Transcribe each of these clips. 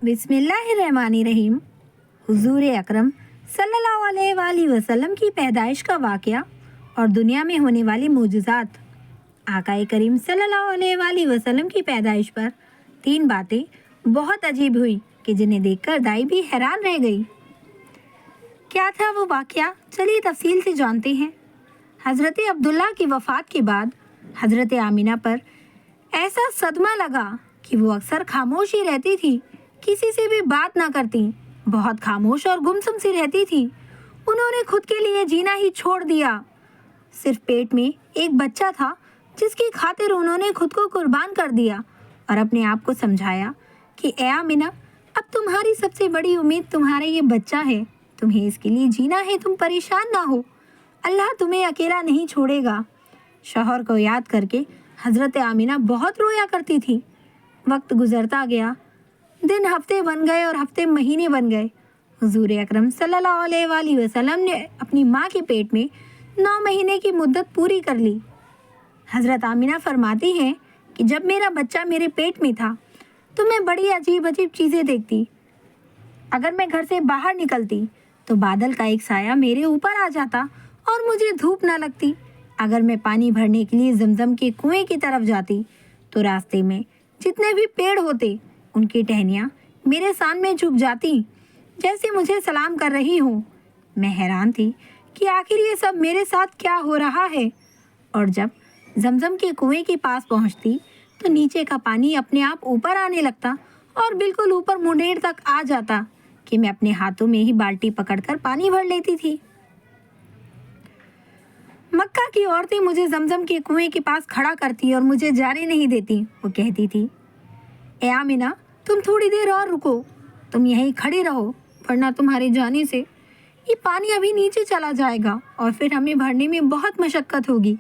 बिस्मिल्लाहिर्रहमानिर्रहीम। हुजूर अकरम सल्लल्लाहु अलैहि वसल्लम की पैदाइश का वाक़या और दुनिया में होने वाली मोजज़ात। आकाए करीम सल्लल्लाहु अलैहि वसल्लम की पैदाइश पर 3 बातें बहुत अजीब हुई कि जिन्हें देखकर दाई भी हैरान रह गई। क्या था वो वाक़या? चलिए तफसील से जानते हैं। हज़रत अब्दुल्ला की वफ़ात के बाद हज़रत आमिना पर ऐसा सदमा लगा कि वो अक्सर खामोश ही रहती थी, किसी से भी बात ना करती, बहुत खामोश और गुमसुम सी रहती थी। उन्होंने खुद के लिए जीना ही छोड़ दिया। सिर्फ पेट में एक बच्चा था जिसकी खातिर उन्होंने खुद को कुर्बान कर दिया और अपने आप को समझाया कि ए आमिना, अब तुम्हारी सबसे बड़ी उम्मीद तुम्हारा ये बच्चा है, तुम्हें इसके लिए जीना है, तुम परेशान ना हो, अल्लाह तुम्हें अकेला नहीं छोड़ेगा। शौहर को याद करके हज़रत आमिना बहुत रोया करती थी। वक्त गुजरता गया, दिन हफ्ते बन गए और हफ्ते महीने बन गए। हुजूर अकरम सल्लल्लाहु अलैहि वसल्लम ने अपनी माँ के पेट में 9 महीने की मुद्दत पूरी कर ली। हज़रत आमिना फरमाती हैं कि जब मेरा बच्चा मेरे पेट में था तो मैं बड़ी अजीब अजीब चीज़ें देखती। अगर मैं घर से बाहर निकलती तो बादल का एक साया मेरे ऊपर आ जाता और मुझे धूप ना लगती। अगर मैं पानी भरने के लिए जमजम के कुएं की तरफ जाती तो रास्ते में जितने भी पेड़ होते उनकी टहनियाँ मेरे सामने झुक जाती, जैसे मुझे सलाम कर रही हूँ। मैं हैरान थी कि आखिर ये सब मेरे साथ क्या हो रहा है। और जब जमजम के कुएं के पास पहुँचती तो नीचे का पानी अपने आप ऊपर आने लगता और बिल्कुल ऊपर मुंडेर तक आ जाता कि मैं अपने हाथों में ही बाल्टी पकड़कर पानी भर लेती थी। मक्का की औरतें मुझे जमजम के कुएं के पास खड़ा करती और मुझे जाने नहीं देती। वो कहती थी, ए आमिना, तुम थोड़ी देर और रुको, तुम यहीं खड़ी रहो, वरना तुम्हारे जाने से ये पानी अभी नीचे चला जाएगा और फिर हमें भरने में बहुत मशक्क़त होगी।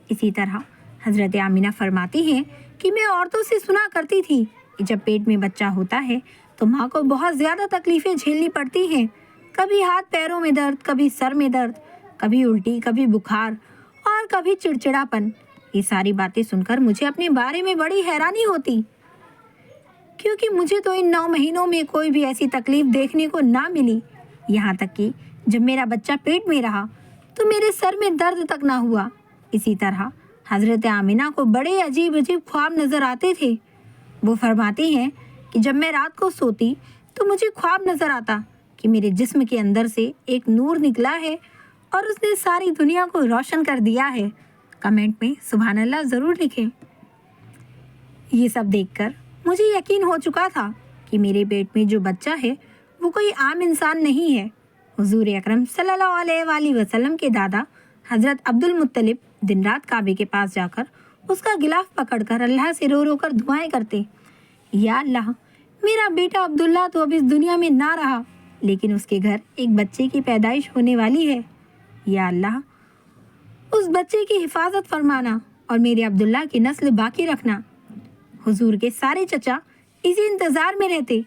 इसी तरह हज़रत आमिना फरमाती हैं कि मैं औरतों से सुना करती थी कि जब पेट में बच्चा होता है तो माँ को बहुत ज़्यादा तकलीफ़ें झेलनी पड़ती हैं। कभी हाथ पैरों में दर्द, कभी सर में दर्द, कभी उल्टी, कभी बुखार और कभी चिड़चिड़ापन। ये सारी बातें सुनकर मुझे अपने बारे में बड़ी हैरानी होती, क्योंकि मुझे तो इन 9 महीनों में कोई भी ऐसी तकलीफ देखने को ना मिली। यहाँ तक कि जब मेरा बच्चा पेट में रहा तो मेरे सर में दर्द तक ना हुआ। इसी तरह हज़रत आमिना को बड़े अजीब अजीब ख्वाब नज़र आते थे। वो फरमाती हैं कि जब मैं रात को सोती तो मुझे ख्वाब नज़र आता कि मेरे जिस्म के अंदर से एक नूर निकला है और उसने सारी दुनिया को रोशन कर दिया है। कमेंट में सुभान अल्लाह ज़रूर लिखें। ये सब देखकर मुझे यकीन हो चुका था कि मेरे पेट में जो बच्चा है वो कोई आम इंसान नहीं है। हुजूर अकरम सल्लल्लाहु अलैहि वसल्लम के दादा हज़रत अब्दुल मुत्तलिब दिन रात काबे के पास जाकर उसका गिलाफ पकड़कर अल्लाह से रो रो कर दुआएं करते, या अल्लाह, मेरा बेटा अब्दुल्ला तो अब इस दुनिया में ना रहा, लेकिन उसके घर एक बच्चे की पैदाइश होने वाली है। या अल्लाह, उस बच्चे की हिफाजत फरमाना और मेरे अब्दुल्ला की नस्ल बाकी रखना। हुजूर के सारे चचा इसी इंतज़ार में रहते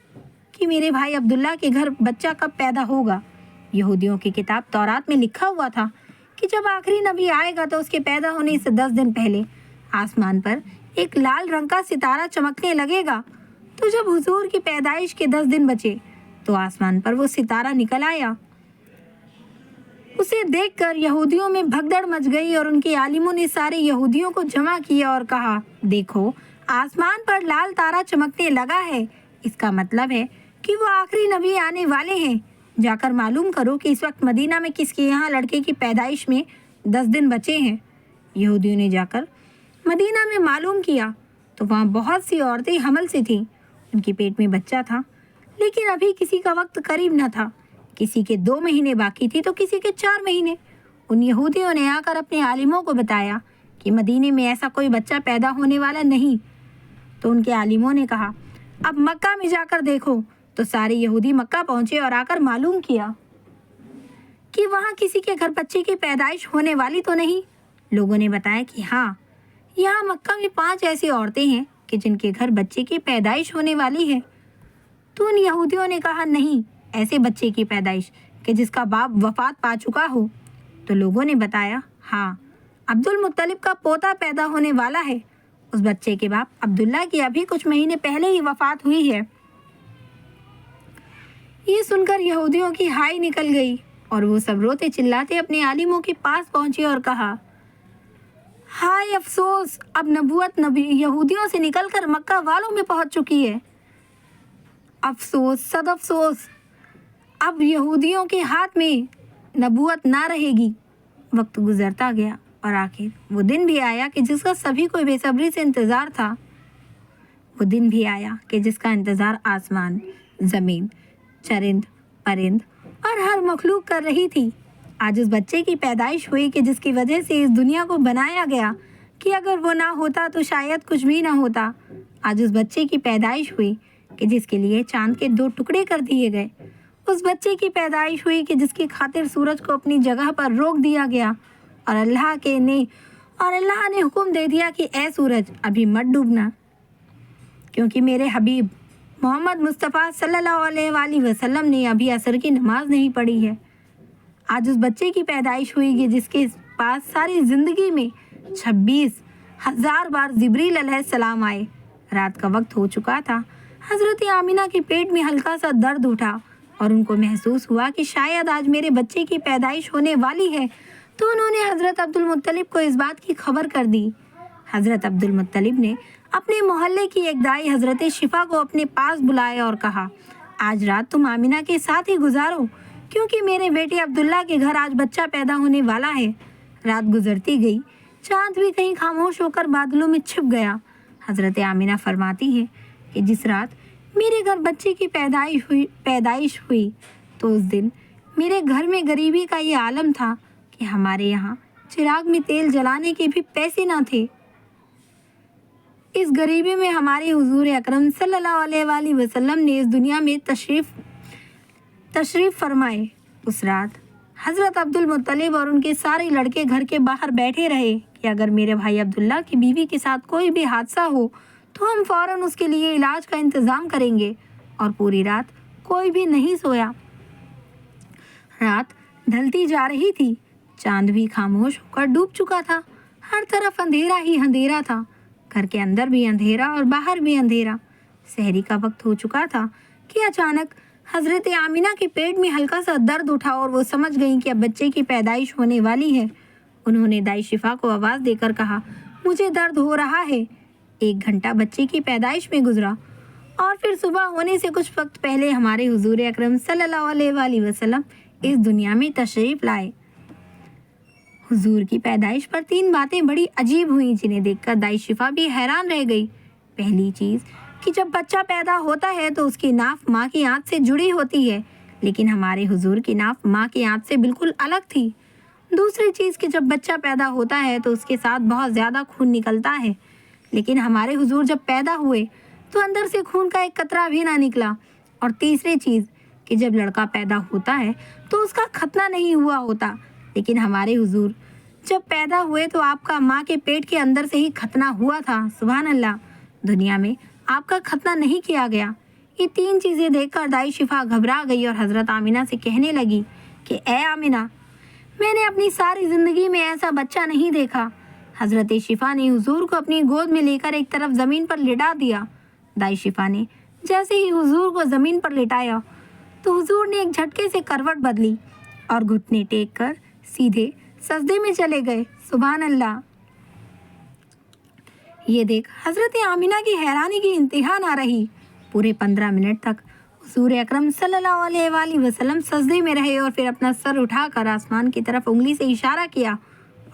कि मेरे भाई अब्दुल्ला के घर बच्चा कब पैदा होगा। यहूदियों की किताब तौरात में लिखा हुआ था कि जब आखिरी नबी आएगा तो उसके पैदा होने से 10 दिन पहले आसमान पर एक लाल रंग का सितारा चमकने लगेगा। तो जब हुजूर की पैदाइश के 10 दिन बचे तो आसमान पर वो सितारा निकल आया। उसे देखकर यहूदियों में भगदड़ मच गई और उनके आलिमों ने सारे यहूदियों को जमा किया और कहा, देखो, आसमान पर लाल तारा चमकने लगा है, इसका मतलब है कि वो आखिरी नबी आने वाले हैं। जाकर मालूम करो कि इस वक्त मदीना में किसके यहाँ लड़के की पैदाइश में 10 दिन बचे हैं। यहूदियों ने जाकर मदीना में मालूम किया तो वहाँ बहुत सी औरतें हमल से थीं। उनके पेट में बच्चा था, लेकिन अभी किसी का वक्त करीब न था। किसी के 2 महीने बाकी थी तो किसी के 4 महीने। उन यहूदियों ने आकर अपने आलिमों को बताया कि मदीने में ऐसा कोई बच्चा पैदा होने वाला नहीं। तो उनके आलिमों ने कहा, अब मक्का में जाकर देखो। तो सारे यहूदी मक्का पहुंचे और आकर मालूम किया कि वहाँ किसी के घर बच्चे की पैदाइश होने वाली तो नहीं। लोगों ने बताया कि हाँ, यहाँ मक्का में 5 ऐसी औरतें हैं कि जिनके घर बच्चे की पैदाइश होने वाली है। तो उन यहूदियों ने कहा, नहीं, ऐसे बच्चे की पैदाइश कि जिसका बाप वफात पा चुका हो। तो लोगों ने बताया, हाँ, अब्दुल मुत्तलिब का पोता पैदा होने वाला है। उस बच्चे के बाप अब्दुल्ला की अभी कुछ महीने पहले ही वफात हुई है। ये सुनकर यहूदियों की हाय निकल गई और वो सब रोते चिल्लाते अपने आलिमों के पास पहुंचे और कहा, हाय अफसोस, अब नबूवत नबी यहूदियों से निकलकर मक्का वालों में पहुंच चुकी है। अफसोस, सद अफसोस, अब यहूदियों के हाथ में नबूवत ना रहेगी। वक्त गुजरता गया और आखिर वो दिन भी आया कि जिसका सभी को बेसब्री से इंतज़ार था। वो दिन भी आया कि जिसका इंतज़ार आसमान, ज़मीन, चरिंद, परिंद और हर मखलूक कर रही थी। आज उस बच्चे की पैदाइश हुई कि जिसकी वजह से इस दुनिया को बनाया गया, कि अगर वो ना होता तो शायद कुछ भी ना होता। आज उस बच्चे की पैदाइश हुई कि जिसके लिए चांद के 2 टुकड़े कर दिए गए। उस बच्चे की पैदाइश हुई कि जिसकी खातिर सूरज को अपनी जगह पर रोक दिया गया और अल्लाह ने हुक्म दे दिया कि ए सूरज, अभी मत डूबना, क्योंकि मेरे हबीब मोहम्मद मुस्तफ़ा सल्लल्लाहु अलैहि वसल्लम ने अभी असर की नमाज नहीं पढ़ी है। आज उस बच्चे की पैदाइश हुई कि जिसके पास सारी ज़िंदगी में 26,000 बार जिब्रील अलैहिस्सलाम आए। रात का वक्त हो चुका था। हज़रत आमिना के पेट में हल्का सा दर्द उठा और उनको महसूस हुआ कि शायद आज मेरे बच्चे की पैदाइश होने वाली है। तो उन्होंने हज़रत अब्दुल मुत्तलिब को इस बात की खबर कर दी। हज़रत अब्दुल मुत्तलिब ने अपने मोहल्ले की एक दाई हज़रत शिफा को अपने पास बुलाया और कहा, आज रात तुम आमिना के साथ ही गुजारो, क्योंकि मेरे बेटे अब्दुल्ला के घर आज बच्चा पैदा होने वाला है। रात गुजरती गई, चाँद भी कहीं खामोश होकर बादलों में छिप गया। हज़रत आमिना फरमाती है कि जिस रात मेरे घर बच्चे की पैदाइश हुई तो उस दिन मेरे घर में गरीबी का ये आलम था कि हमारे यहाँ चिराग में तेल जलाने के भी पैसे ना थे। इस गरीबी में हमारे हुजूर अकरम सल्लल्लाहु अलैहि वसल्लम ने इस दुनिया में तशरीफ़ फरमाए। उस रात हज़रत अब्दुल मुत्तलिब और उनके सारे लड़के घर के बाहर बैठे रहे कि अगर मेरे भाई अब्दुल्ला की बीवी के साथ कोई भी हादसा हो तो हम फ़ौरन उसके लिए इलाज का इंतज़ाम करेंगे। और पूरी रात कोई भी नहीं सोया। रात ढलती जा रही थी, चांद भी खामोश होकर डूब चुका था। हर तरफ अंधेरा ही अंधेरा था, घर के अंदर भी अंधेरा और बाहर भी अंधेरा। सहरी का वक्त हो चुका था कि अचानक हज़रत आमिना के पेट में हल्का सा दर्द उठा और वो समझ गईं कि अब बच्चे की पैदाइश होने वाली है। उन्होंने दाई शिफा को आवाज़ देकर कहा, मुझे दर्द हो रहा है। 1 घंटा बच्चे की पैदाइश में गुजरा और फिर सुबह होने से कुछ वक्त पहले हमारे हुजूर अकरम सल्लल्लाहु अलैहि वसल्लम इस दुनिया में तशरीफ़ लाए। हुजूर की पैदाइश पर 3 बातें बड़ी अजीब हुई, जिन्हें देखकर दाई शिफा भी हैरान रह गई। पहली चीज़ कि जब बच्चा पैदा होता है तो उसकी नाफ माँ की आंत से जुड़ी होती है, लेकिन हमारे हुजूर की नाफ माँ की आंत से बिल्कुल अलग थी। दूसरी चीज़ कि जब बच्चा पैदा होता है तो उसके साथ बहुत ज़्यादा खून निकलता है, लेकिन हमारे हुजूर जब पैदा हुए तो अंदर से खून का एक कतरा भी ना निकला। और तीसरी चीज़ कि जब लड़का पैदा होता है तो उसका खतना नहीं हुआ होता, लेकिन हमारे हुजूर जब पैदा हुए तो आपका माँ के पेट के अंदर से ही खतना हुआ था। सुभान अल्लाह, दुनिया में आपका खतना नहीं किया गया। ये 3 चीज़ें देखकर दाई शिफा घबरा गई और हज़रत आमिना से कहने लगी कि ए आमिना, मैंने अपनी सारी ज़िंदगी में ऐसा बच्चा नहीं देखा। हज़रत शिफा ने हुजूर को अपनी गोद में लेकर एक तरफ ज़मीन पर लिटा दिया। दाई शिफा ने जैसे ही हुजूर को ज़मीन पर लिटाया तो हुजूर ने एक झटके से करवट बदली और घुटने टेक कर सीधे सजदे में चले गए। सुभान अल्लाह। ये देख हज़रत आमिना की हैरानी की इंतहा ना रही। पूरे 15 मिनट तक हुजूर अकरम सल्लल्लाहु अलैहि वसल्लम सजदे में रहे और फिर अपना सर उठाकर आसमान की तरफ उंगली से इशारा किया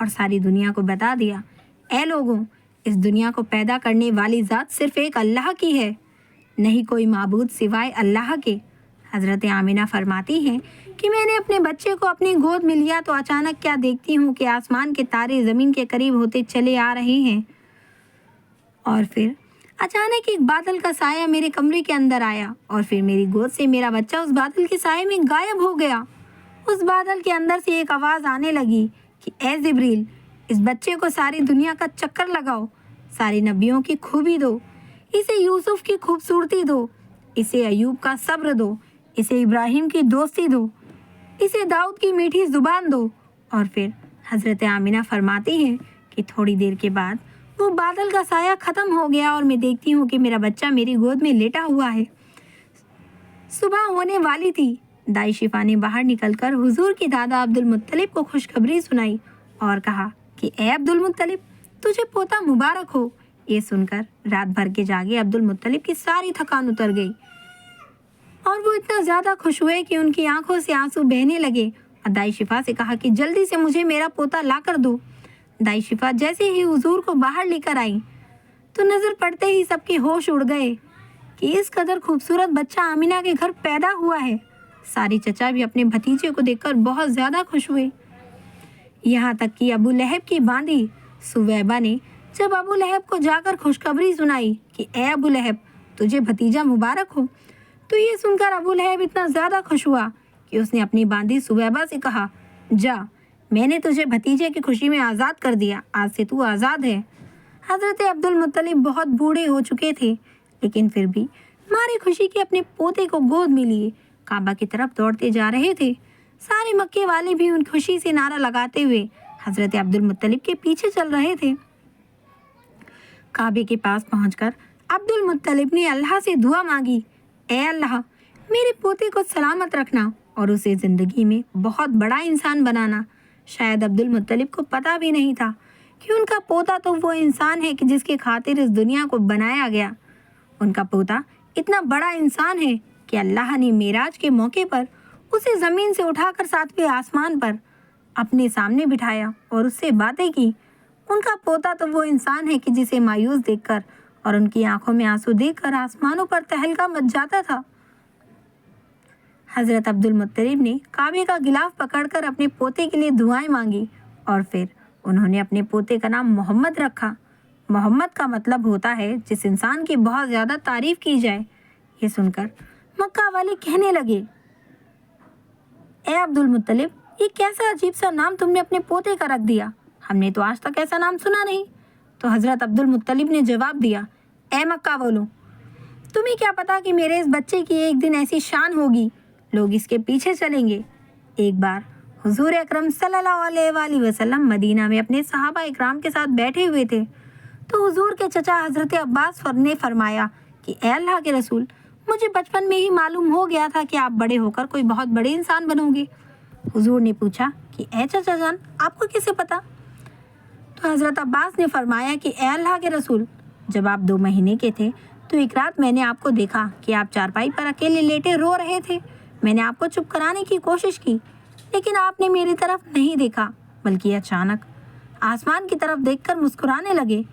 और सारी दुनिया को बता दिया, ऐ लोगों, इस दुनिया को पैदा करने वाली ज़ात सिर्फ एक अल्लाह की है, नहीं कोई माबूद सिवाय अल्लाह के। हज़रत आमिना फरमाती हैं कि मैंने अपने बच्चे को अपनी गोद में लिया तो अचानक क्या देखती हूँ कि आसमान के तारे ज़मीन के करीब होते चले आ रहे हैं और फिर अचानक एक बादल का साया मेरे कमरे के अंदर आया और फिर मेरी गोद से मेरा बच्चा उस बादल के साये में गायब हो गया। उस बादल के अंदर से एक आवाज़ आने लगी कि ए जिब्रील, इस बच्चे को सारी दुनिया का चक्कर लगाओ, सारे नबियों की खूबी दो, इसे यूसुफ की खूबसूरती दो, इसे अयूब का सब्र दो, इसे इब्राहिम की दोस्ती दो, इसे दाऊद की मीठी ज़ुबान दो। और फिर हज़रत आमिना फरमाती हैं कि थोड़ी देर के बाद वो बादल का साया ख़त्म हो गया और मैं देखती हूँ कि मेरा बच्चा मेरी गोद में लेटा हुआ है। सुबह होने वाली थी। दाई शिफा ने बाहर निकलकर हुजूर के दादा अब्दुल मुत्तलिब को खुशखबरी सुनाई और कहा कि ए अब्दुल मुत्तलिब, तुझे पोता मुबारक हो। ये सुनकर रात भर के जागे अब्दुल मुत्तलिब की सारी थकान उतर गई और वो इतना ज्यादा खुश हुए कि उनकी आंखों से आंसू बहने लगे और दाई शिफा से कहा कि जल्दी से मुझे मेरा पोता ला कर दो। दाई शिफा जैसे ही हुजूर को बाहर लेकर आई तो नजर पड़ते ही सबके होश उड़ गए कि इस कदर खूबसूरत बच्चा आमिना के घर पैदा हुआ है। सारी चचा भी अपने भतीजे को देखकर बहुत ज्यादा खुश हुए। यहाँ तक कि अबू लहब की बांदी सुवैबा ने जब अबू लहब को जाकर खुशखबरी सुनाई कि ए अबू लहब, तुझे भतीजा मुबारक हो, तो ये सुनकर अबू लहब इतना ज़्यादा खुश हुआ कि उसने अपनी बांदी सुवैबा से कहा, जा, मैंने तुझे भतीजे की खुशी में आज़ाद कर दिया, आज से तू आज़ाद है। हज़रत अब्दुल मुत्तलिब बहुत बूढ़े हो चुके थे, लेकिन फिर भी मारे खुशी के अपने पोते को गोद में लिए काबा की तरफ दौड़ते जा रहे थे। सारे मक्के वाले भी उन खुशी से नारा लगाते हुए हज़रत अब्दुल मुत्तलिब के पीछे चल रहे थे। काबे के पास पहुंचकर अब्दुल मुत्तलिब ने अल्लाह से दुआ मांगी, ए अल्लाह, मेरे पोते को सलामत रखना और उसे ज़िंदगी में बहुत बड़ा इंसान बनाना। शायद अब्दुल मुत्तलिब को पता भी नहीं था कि उनका पोता तो वो इंसान है कि जिसके खातिर इस दुनिया को बनाया गया। उनका पोता इतना बड़ा इंसान है कि अल्लाह ने मेराज के मौके पर उसे ज़मीन से उठाकर 7वें आसमान पर अपने सामने बिठाया और उससे बातें की। उनका पोता तो वो इंसान है कि जिसे मायूस देखकर और उनकी आंखों में आंसू देखकर आसमानों पर तहलका मच जाता था। हज़रत अब्दुल मुत्तलिब ने काबे का गिलाफ पकड़कर अपने पोते के लिए दुआएं मांगी और फिर उन्होंने अपने पोते का नाम मोहम्मद रखा। मोहम्मद का मतलब होता है जिस इंसान की बहुत ज़्यादा तारीफ की जाए। ये सुनकर मक्का वाले कहने लगे, ए अब्दुल मुत्तलिब, ये कैसा अजीब सा नाम तुमने अपने पोते का रख दिया, हमने तो आज तक ऐसा नाम सुना नहीं। तो हज़रत अब्दुल मुत्तलिब ने जवाब दिया, ए मक्का वालों, तुम्हें क्या पता कि मेरे इस बच्चे की एक दिन ऐसी शान होगी, लोग इसके पीछे चलेंगे। एक बार हुजूर अकरम सल्लल्लाहु अलैहि वसल्लम मदीना में अपने सहाबा इकराम के साथ बैठे हुए थे तो हुजूर के चचा हज़रत अब्बास ने फरमाया कि ए अल्लाह के रसूल, मुझे बचपन में ही मालूम हो गया था कि आप बड़े होकर कोई बहुत बड़े इंसान बनोगे। हुजूर ने पूछा कि ए चचा जान, आपको कैसे पता? तो हज़रत अब्बास ने फरमाया कि ए अल्लाह के रसूल, जब आप 2 महीने के थे तो एक रात मैंने आपको देखा कि आप चारपाई पर अकेले लेटे रो रहे थे। मैंने आपको चुप कराने की कोशिश की, लेकिन आपने मेरी तरफ नहीं देखा, बल्कि अचानक आसमान की तरफ देखकर मुस्कुराने लगे।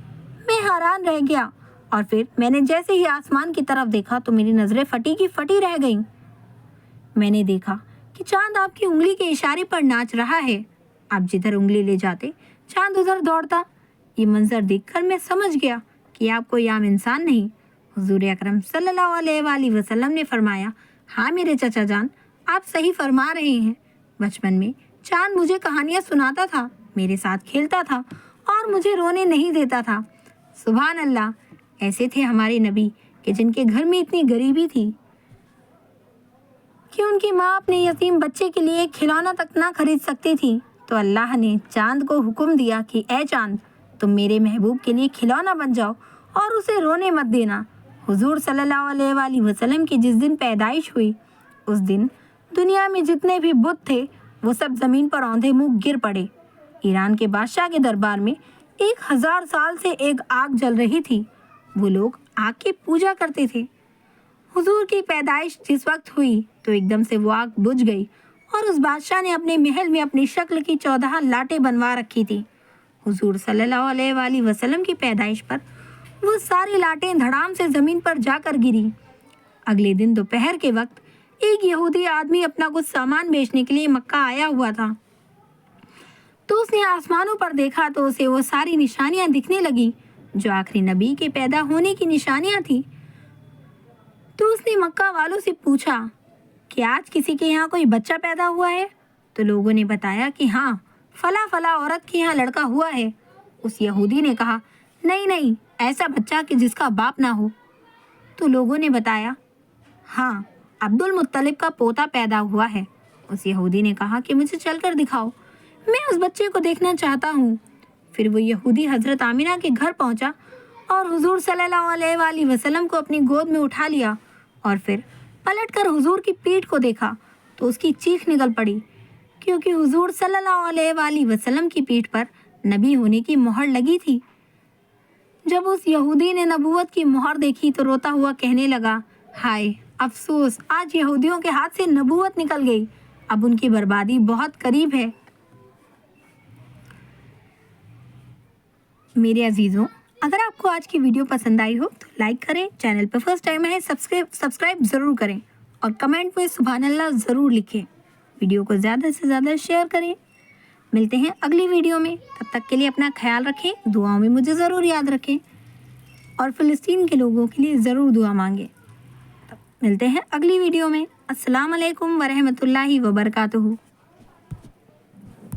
मैं हैरान रह गया और फिर मैंने जैसे ही आसमान की तरफ देखा तो मेरी नज़रें फटी की फटी रह गईं। मैंने देखा कि चांद आपकी उंगली के इशारे पर नाच रहा है। आप जिधर उंगली ले जाते चांद उधर दौड़ता। ये मंजर देखकर मैं समझ गया कि आप कोई आम इंसान नहीं। हुजूर अकरम सल्लल्लाहु अलैहि वसल्लम ने फरमाया, हाँ मेरे चचा जान, आप सही फरमा रहे हैं। बचपन में चांद मुझे कहानियाँ सुनाता था, मेरे साथ खेलता था और मुझे रोने नहीं देता था। सुभान अल्लाह, ऐसे थे हमारे नबी कि जिनके घर में इतनी गरीबी थी कि उनकी माँ अपने यतीम बच्चे के लिए एक खिलौना तक ना खरीद सकती थी, तो अल्लाह ने चांद को हुक्म दिया कि ए चांद, तुम मेरे महबूब के लिए खिलौना बन जाओ और उसे रोने मत देना। हुजूर सल्लल्लाहु अलैहि वसल्लम की जिस दिन पैदाइश हुई, उस दिन दुनिया में जितने भी बुत थे वो सब ज़मीन पर औंधे मुँह गिर पड़े। ईरान के बादशाह के दरबार में 1000 साल से एक आग जल रही थी। वो लोग आग की पूजा करते थे। हुजूर की पैदाइश जिस वक्त हुई तो एकदम से वो आग बुझ गई और उस बादशाह ने अपने महल में अपनी शक्ल की 14 लाटें बनवा रखी थी। हुजूर सल्लल्लाहु अलैहि वसल्लम की पैदाइश पर वो सारी लाटें धड़ाम से ज़मीन पर जाकर गिरी। अगले दिन दोपहर के वक्त एक यहूदी आदमी अपना कुछ सामान बेचने के लिए मक्का आया हुआ था, तो उसने आसमानों पर देखा तो उसे वो सारी निशानियां दिखने लगी जो आखिरी नबी के पैदा होने की निशानियां थी। तो उसने मक्का वालों से पूछा कि आज किसी के यहाँ कोई बच्चा पैदा हुआ है? तो लोगों ने बताया कि हाँ, फला फला औरत के यहाँ लड़का हुआ है। उस यहूदी ने कहा, नहीं नहीं, ऐसा बच्चा कि जिसका बाप ना हो। तो लोगों ने बताया, हाँ, अब्दुल मुत्तलिब का पोता पैदा हुआ है। उस यहूदी ने कहा कि मुझे चलकर दिखाओ, मैं उस बच्चे को देखना चाहता हूँ। फिर वो यहूदी हज़रत आमिना के घर पहुँचा और हुजूर सल्लल्लाहु अलैहि वसल्लम को अपनी गोद में उठा लिया और फिर पलट कर हुजूर की पीठ को देखा तो उसकी चीख निकल पड़ी, क्योंकि हुजूर सल्लल्लाहु अलैहि वसल्लम की पीठ पर नबी होने की मोहर लगी थी। जब उस यहूदी ने नबूवत की मोहर देखी तो रोता हुआ कहने लगा, हाय अफसोस, आज यहूदियों के हाथ से नबूवत निकल गई, अब उनकी बर्बादी बहुत करीब है। मेरे अजीज़ों, अगर आपको आज की वीडियो पसंद आई हो तो लाइक करें, चैनल पर फर्स्ट टाइम है सब्सक्राइब ज़रूर करें और कमेंट में सुभान अल्लाह ज़रूर लिखें। वीडियो को ज़्यादा से ज़्यादा शेयर करें। मिलते हैं अगली वीडियो में, तब तक के लिए अपना ख्याल रखें, दुआओं में मुझे ज़रूर याद रखें और फ़िलिस्तीन के लोगों के लिए ज़रूर दुआ मांगें। मिलते हैं अगली वीडियो में। अस्सलाम वालेकुम वरहमतुल्लाहि वबरकातुहू।